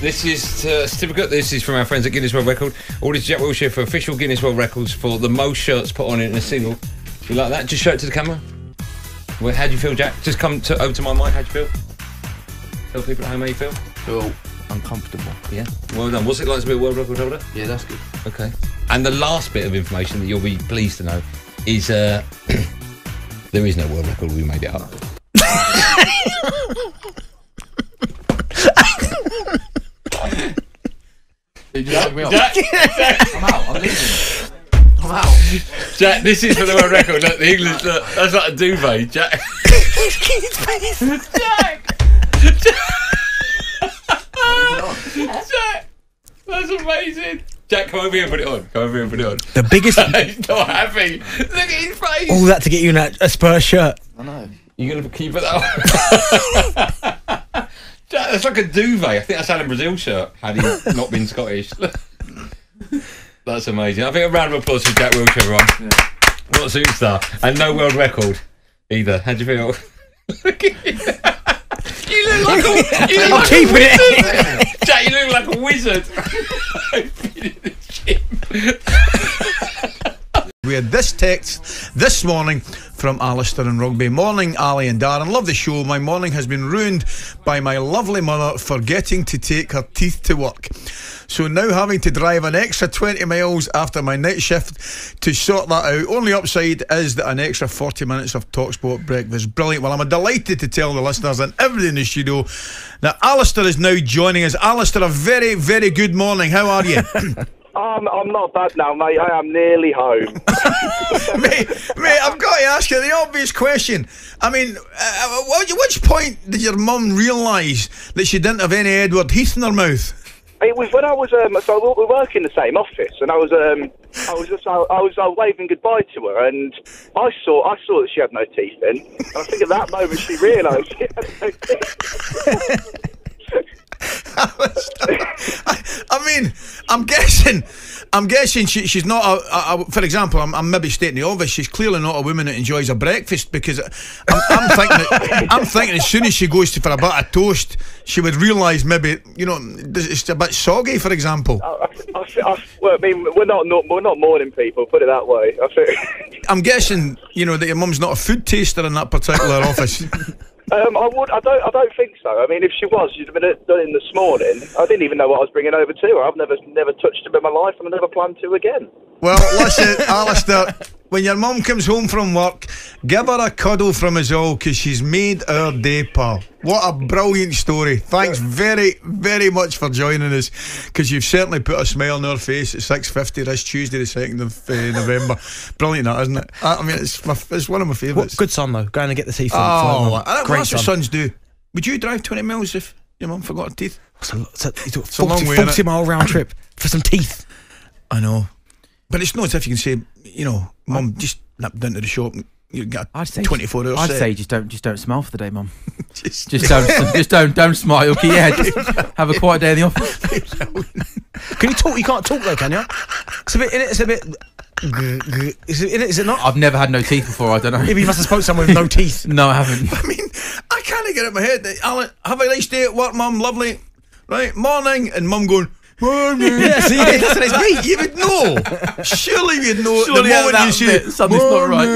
This is certificate. This is from our friends at Guinness World Record. Ordered to Jack Wilshere for official Guinness World Records for the most shirts put on it in a single. You like that? Just show it to the camera. Well, how do you feel, Jack? Just come over to my mic. How do you feel? Tell people at home how you feel. Feel uncomfortable. Yeah. Well done. What's it like to be a world record holder? Yeah, that's good. Okay. And the last bit of information that you'll be pleased to know is there is no world record. We made it up. Did you look me up? Jack, I'm out. I'm leaving. I'm out. Jack, this is for the world record. Look, the English. Look, that's like a duvet, Jack. Jack. Jack, that's amazing. Jack, come over here and put it on. Come over here and put it on. The biggest. He's not happy. Look at his face. All that to get you in a Spurs shirt. I know. You gonna keep it that on? Jack, that's like a duvet. I think that's Alan Brazil's shirt. Had he not been Scottish. That's amazing. I think a round of applause for Jack Wilshere, everyone. Yeah. What a superstar. And no world record either. How do you feel? Look at you. You look like a I'm keeping it. Jack, you look like a wizard. We had this text this morning from Alistair in Rugby. Morning, Ali and Darren. Love the show. My morning has been ruined by my lovely mother forgetting to take her teeth to work. So now having to drive an extra 20 miles after my night shift to sort that out. Only upside is that an extra 40 minutes of talkSPORT breakfast. Brilliant. Well, I'm delighted to tell the listeners and everybody in the studio that Alistair is now joining us. Alistair, a very, very good morning. How are you? I'm not bad now, mate. I am nearly home. mate, I've got to ask you the obvious question. I mean, at which point did your mum realise that she didn't have any Edward Heath in her mouth? It was when I was so we work in the same office, and I was waving goodbye to her, and I saw that she had no teeth in, and I think at that moment she realised she had no teeth. I mean, I'm guessing she's not for example, I'm maybe stating the obvious. She's clearly not a woman that enjoys a breakfast, because I'm thinking as soon as she goes for a bit of toast, she would realise maybe, you know, it's a bit soggy, for example. Well, I mean, we're not morning people, put it that way. I'm guessing, you know, that your mum's not a food taster in that particular office. I don't think so. I mean, if she was, she'd have been done in this morning. I didn't even know what I was bringing over to her. I've never touched them in my life, and I never plan to again. Well, listen, Alistair, when your mum comes home from work, give her a cuddle from us all, because she's made our day, pal. What a brilliant story. Thanks very, very much for joining us, because you've certainly put a smile on our face at 6:50 this Tuesday, the 2nd of November. Brilliant, that, isn't it? I mean, it's one of my favourites. Good son, though. Going to get the teeth. Oh, that's what sons do. Would you drive 20 miles if your mum forgot her teeth? It's a 40-mile round trip for some teeth. I know. But it's not as if you can say, you know, Mum, just nip down to the shop and you get a 24 hours. I'd say just don't smile for the day, Mum. just don't smile. Okay, yeah, just have a quiet day in the office. Can you talk? You can't talk though, can you? It's a bit. Is it not? I've never had no teeth before. I don't know. Maybe you must have spoken to someone with no teeth. No, I haven't. I mean, I can't get it in my head. Alan, have a nice day at work, Mum. Lovely. Right, morning, and Mum going, morning. Yes, listen, it's me. You would know. Surely you'd know. Surely the moment you say something's not right.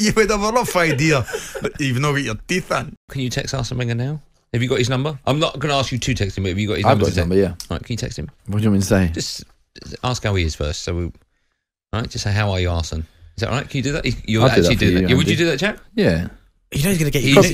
You would have a rough idea that you've not got your teeth in. Can you text Arsene Wenger now? Have you got his number? I'm not going to ask you to text him, but have you got his I've number? got his number, yeah. Right, can you text him? What do you want me to say? Just ask how he is first. So, right, just say, how are you, Arsene? Is that right? Can you do that? You'll I'll actually do that. Yeah, would you do that, Jack? Yeah. You know he's going to get you. He's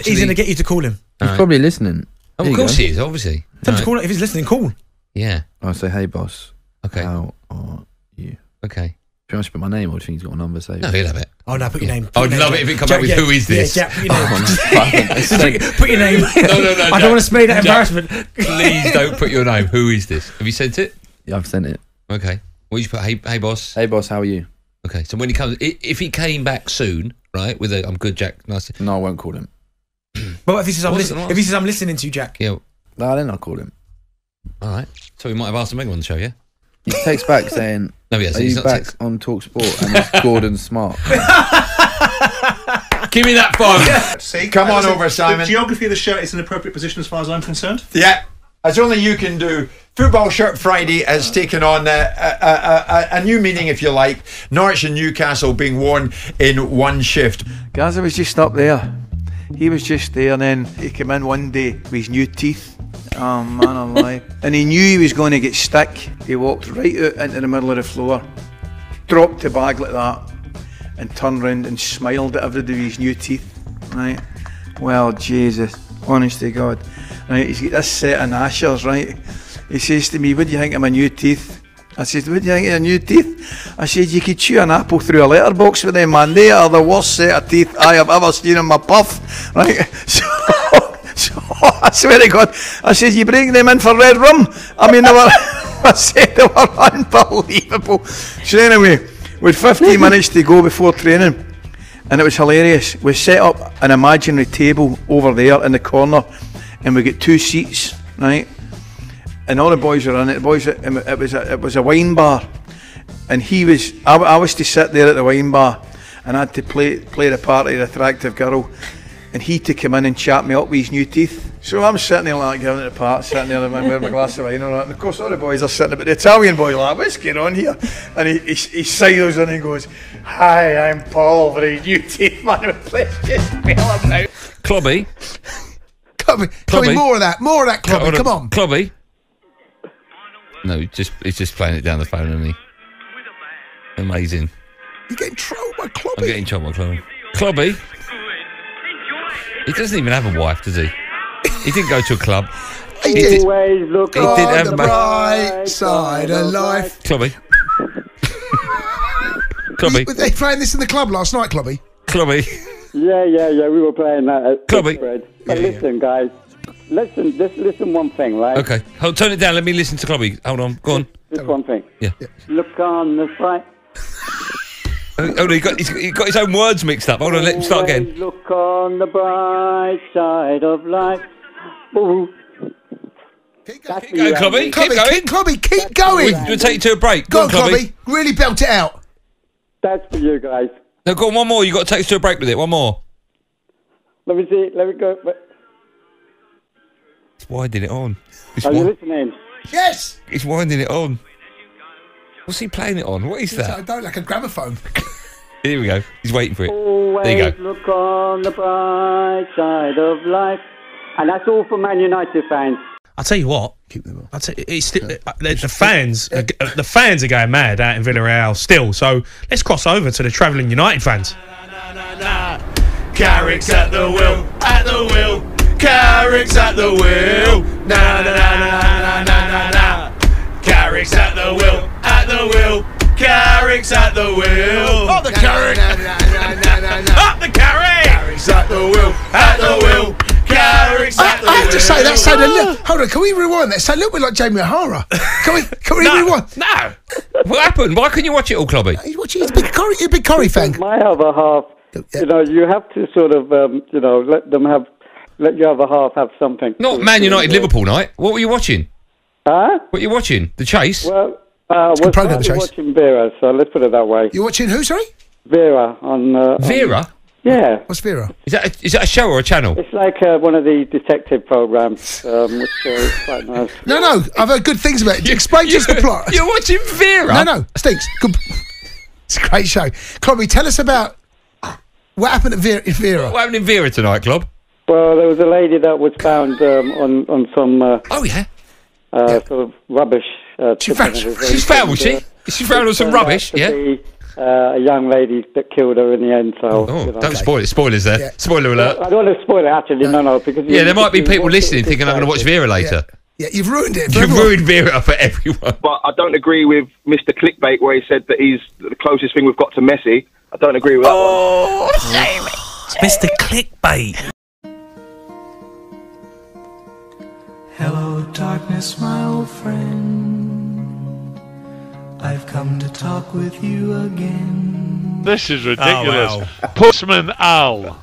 He's going to get you to call him. He's probably listening. Oh, of course he is, obviously. Tell him to call. If he's listening, call. Yeah. I'll say, hey, boss. Okay. How are you? Okay. Do you want to put my name, or do you think he's got a number saved? No, he'll have it. Oh, no, put your name. I'd love it if it come up with, who is this? Yeah, Jack, put your name. Put your name. No, I don't want to spray that embarrassment. Please don't put your name. Who is this? Have you sent it? Yeah, I've sent it. Okay. What did you put? Hey, boss. Hey, boss, how are you? Okay, so when he comes, if he came back soon, right, with a I'm good, Jack, nice. No, I won't call him. But if he says I'm listening to you, Jack. Yeah. No, then I'll call him. All right. So we might have asked him on the show, yeah? He takes back saying, no, yes, are you back on talkSPORT? And it's Gordon Smart. Give me that phone. See, Come on over, Simon. The geography of the shirt is an appropriate position as far as I'm concerned. Yeah. as only you can do. Football Shirt Friday has taken on a new meaning, if you like. Norwich and Newcastle being worn in one shift. Gaza was just up there. He was just there, and then he came in one day with his new teeth. Oh man alive. And he knew he was going to get stuck. He walked right out into the middle of the floor, dropped the bag like that, and turned round and smiled at everybody with his new teeth. Right? Well, Jesus, honest to God. Right, he's got this set of gnashers, right? He says to me, what do you think of my new teeth? I said, what do you think of your new teeth? I said, you could chew an apple through a letterbox with them, man. They are the worst set of teeth I have ever seen in my puff. Right? So I swear to God, I said, you bring them in for red rum? I mean, they were, I said, they were unbelievable. So anyway, with 15 minutes to go before training, and it was hilarious. We set up an imaginary table over there in the corner, and we get 2 seats, right? And all the boys were in it. The boys, it was a wine bar, and I was to sit there at the wine bar, and I had to play the part of the attractive girl, and he to come in and chat me up with his new teeth. So I'm sitting there like giving it a part, sitting there with my glass of wine and all that. And of course all the boys are sitting there, but the Italian boy like, what's going on here? And he sidles in and goes, hi, I'm Paul for his new teeth, man. Let's just spell him now. Clubby. Clubby, more of that, Clubby, come on. Clubby. No, he's just playing it down the phone, isn't he? Amazing. You're getting trolled by Clubby. I'm getting trolled by Clubby. Clubby. He doesn't even have a wife, does he? He didn't go to a club. He did. Always look He did have the bright side of life. Clubby. Clubby. Were they playing this in the club last night, Clubby? Clubby. Yeah, we were playing that at Clubby. But listen, guys, just listen one thing, right? Okay. Turn it down. Let me listen to Clubby. Hold on. Go on. Just one thing. Yeah. Look on the bright. Hold on, he got his own words mixed up. Hold on, let him start again. Always look on the bright side of life. Ooh. Keep going, Clubby. Keep going. Clubby, keep going. We'll take you to a break. Go on, Clubby. Really belt it out. That's for you guys. No, go on, one more. You've got to take us to a break with it. One more. Let me see. Let me go. It's winding it on. Are you listening? Yes. It's winding it on. What's he playing it on? What is that? I don't like a gramophone. Here we go. He's waiting for it. Always there you go. Look on the bright side of life. And that's all for Man United fans. I'll tell you what. I'll tell you, the fans are going mad out in Villarreal still. So let's cross over to the travelling United fans. Carrick's at the wheel, at the wheel. Carrick's at the wheel. Na na na na na na na. Carrick's at the wheel, at the wheel. Carrick's at the wheel. Up the Carrick. Up the Carrick. Carrick's at the wheel, at the wheel. Carrick's at the wheel. I have to say that sounded a little. Hold on, can we rewind that? It sounded a little bit like Jamie O'Hara. Can we rewind? No. What happened? Why couldn't you watch it all, Clubby? He's watching. He's a big Corrie fan. My other half, you have to sort of, let your other half have something. Not Man United Liverpool night. What were you watching? Huh? What are you watching? The Chase? Well, I was watching Vera, so let's put it that way. You're watching who, sorry? Vera on... Vera? Yeah. What's Vera? Is that a show or a channel? It's like one of the detective programs, which is quite nice. No, I've heard good things about it. Explain to us the plot. You're watching Vera? No, Stinks. Good. It's a great show. Clubby, tell us about what happened at Vera. What happened in Vera tonight, Club? Well, there was a lady that was found on some... sort of rubbish. She's found, was she? She found on some rubbish, yeah? A young lady that killed her in the end, so... Don't spoil it. Spoilers there. Yeah. Spoiler alert. I don't want to spoil it, actually, no, because... Yeah, there might be people listening thinking I'm going to watch Vera later. Yeah, you've ruined it for You've ruined Vera for everyone. But I don't agree with Mr. Clickbait where he said that he's the closest thing we've got to Messi. I don't agree with that one. Damn it. Mr. Clickbait. Hello, darkness, my old friend. I've come to talk with you again. This is ridiculous. Oh, wow. Postman Al.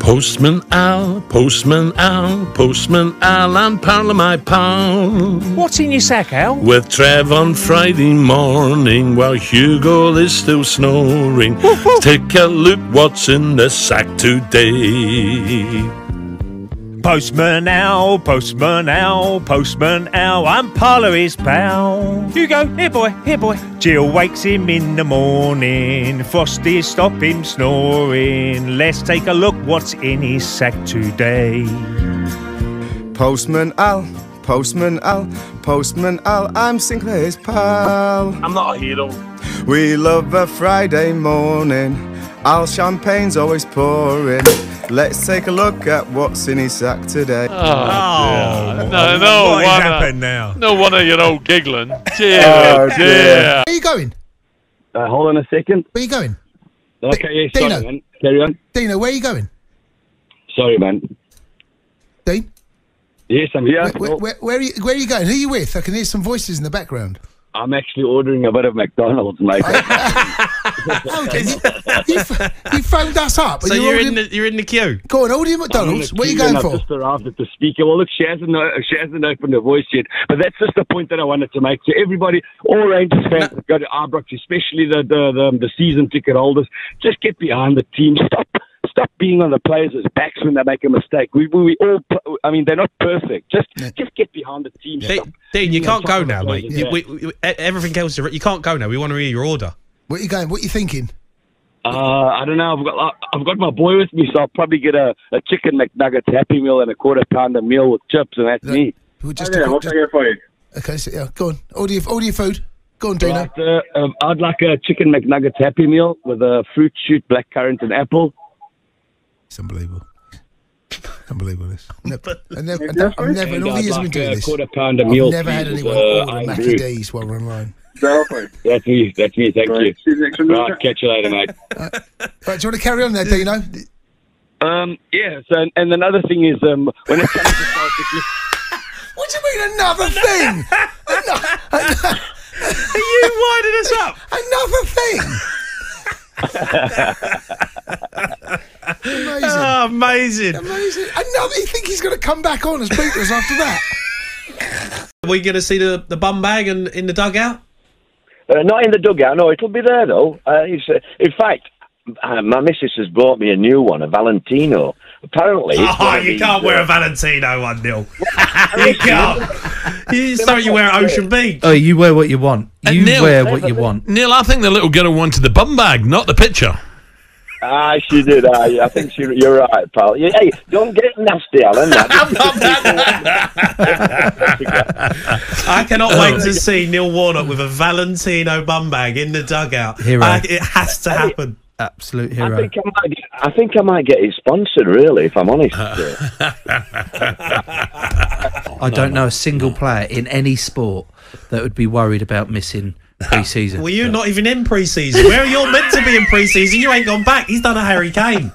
Postman Al, Postman Al, Postman Al, and Parlour my pal. What's in your sack, Al? With Trev on Friday morning while Hugo is still snoring. Take a look what's in the sack today. Postman Al, Postman Al, Postman Al, I'm Parlour his pal. Hugo, here boy. Jill wakes him in the morning, Frosty stop him snoring. Let's take a look what's in his sack today. Postman Al, Postman Al, Postman Al, I'm Sinclair's pal. I'm not a hero. We love a Friday morning, Al champagne's always pouring. Let's take a look at what's in his sack today. No, what has happened now? No wonder you're all giggling. Dear, Oh, dear. Where are you going? Hold on a second. Where are you going? Okay, yeah, Dino. sorry, man. Carry on. Dino, where are you going? Sorry, man. Dean? Yes, I'm here. Where are you going? Who are you with? I can hear some voices in the background. I'm actually ordering a bit of McDonald's, mate. Okay, you phoned us up. So you're in the queue. Go on, order your McDonald's. Where are you going for? I've just arrived at the speaker. Well, look, she hasn't opened her voice yet, but that's just the point that I wanted to make. So everybody, all Rangers fans that go to Arbroath, especially the season ticket holders, just get behind the team. Stop being on the players' backs when they make a mistake. We all, I mean, they're not perfect. Just get behind the team. Dean, you can't go now, mate. Everything else, you can't go now. We want to hear your order. Where are you going? What are you thinking? I don't know. I've got my boy with me, so I'll probably get a chicken McNuggets Happy Meal and a quarter-pounder meal with chips, and that's me. We'll just I'll take it for you. Okay, so yeah, go on. Order your food. Go on, Dino. Right, I'd like a chicken McNuggets Happy Meal with a fruit shoot, blackcurrant, and apple. It's unbelievable. Unbelievable, this. I've never, in all the years I've been doing this, quarter-pounder meal. I've never had anyone order Mackie D's while we're online. That's me. Thank you. Right, catch you later, mate. Right, do you want to carry on there, Dino? Yeah. So, and another thing is, when it comes to Celtic, what do you mean another thing? Are you winding us up? Another thing. Amazing. Another. You think he's going to come back on as beaters after that? Are we going to see the bum bag in the dugout? Not in the dugout, no. It'll be there, though. In fact, my missus has bought me a new one, a Valentino. Apparently... you can't wear a Valentino one, Neil. You can't. It's something you wear at Ocean Beach. Oh, you wear what you want. Neil, wear what you want. Neil, I think the little girl wanted the bum bag, not the picture. She did. I think you're right, pal. Hey, don't get nasty, Alan. I cannot wait to see Neil Warnock with a Valentino bum bag in the dugout. Hero. It has to happen. Absolute hero. I think I might get it sponsored, really, if I'm honest. I don't know a single player in any sport that would be worried about missing pre-season. Well, you're not even in pre-season. Where you're meant to be in pre-season, you ain't gone back. He's done a Harry Kane.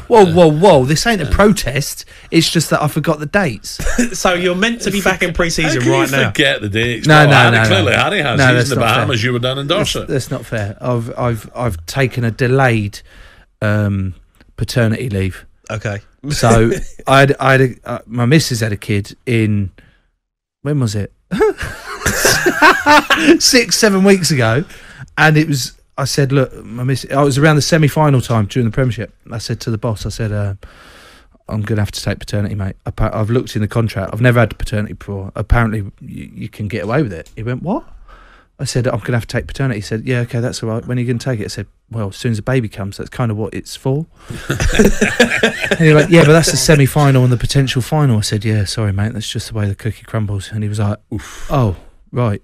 Whoa! This ain't a protest. It's just that I forgot the dates. So you're meant to be back in pre-season right now. Forget the dates. No. Clearly, Harry has. He's in the Bahamas. Fair. You were down in Dorset. That's not fair. I've taken a delayed paternity leave. Okay. So my missus had a kid in, when was it? 6-7 weeks ago, and it was. I said, look, I was around the semi-final time during the Premiership. I said to the boss, I said, I'm going to have to take paternity, mate. I've looked in the contract. I've never had paternity before. Apparently, you can get away with it. He went, what? I said, I'm going to have to take paternity. He said, yeah, okay, that's all right. When are you going to take it? I said, well, as soon as the baby comes, that's kind of what it's for. And he went, yeah, but that's the semi-final and the potential final. I said, yeah, sorry, mate, that's just the way the cookie crumbles. And he was like, oof. Oh, right.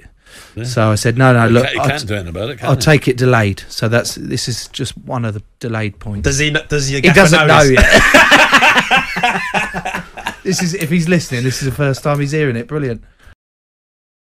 Yeah. So I said, no, look, you can't do anything about it, I'll take it delayed. So this is just one of the delayed points. Does he He doesn't know yet. This is, if he's listening, this is the first time he's hearing it. Brilliant.